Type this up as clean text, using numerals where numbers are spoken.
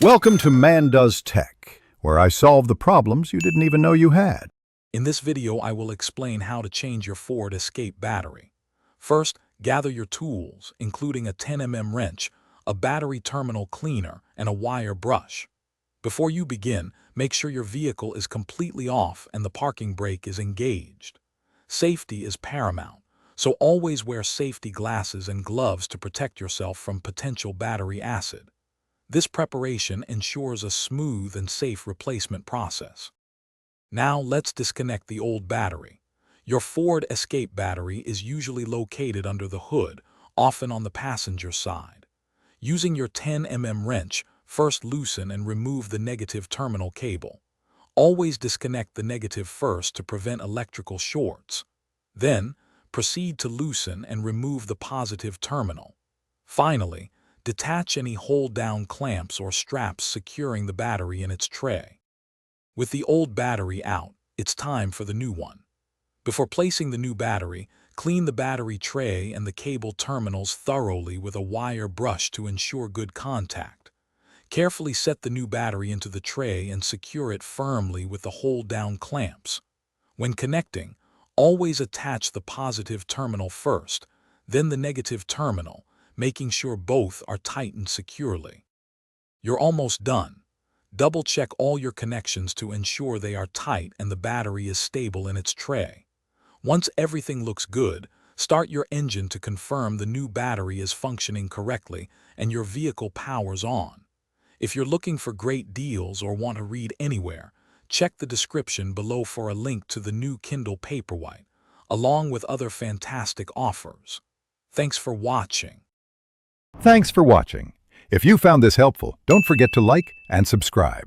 Welcome to Man Does Tech, where I solve the problems you didn't even know you had. In this video, I will explain how to change your Ford Escape battery. First, gather your tools, including a 10 mm wrench, a battery terminal cleaner, and a wire brush. Before you begin, make sure your vehicle is completely off and the parking brake is engaged. Safety is paramount, so always wear safety glasses and gloves to protect yourself from potential battery acid. This preparation ensures a smooth and safe replacement process. Now let's disconnect the old battery. Your Ford Escape battery is usually located under the hood, often on the passenger side. Using your 10 mm wrench, first loosen and remove the negative terminal cable. Always disconnect the negative first to prevent electrical shorts. Then, proceed to loosen and remove the positive terminal. Finally, detach any hold-down clamps or straps securing the battery in its tray. With the old battery out, it's time for the new one. Before placing the new battery, clean the battery tray and the cable terminals thoroughly with a wire brush to ensure good contact. Carefully set the new battery into the tray and secure it firmly with the hold-down clamps. When connecting, always attach the positive terminal first, then the negative terminal, making sure both are tightened securely. You're almost done. Double-check all your connections to ensure they are tight and the battery is stable in its tray. Once everything looks good, start your engine to confirm the new battery is functioning correctly and your vehicle powers on. If you're looking for great deals or want to read anywhere, check the description below for a link to the new Kindle Paperwhite, along with other fantastic offers. Thanks for watching. Thanks for watching. If you found this helpful, don't forget to like and subscribe.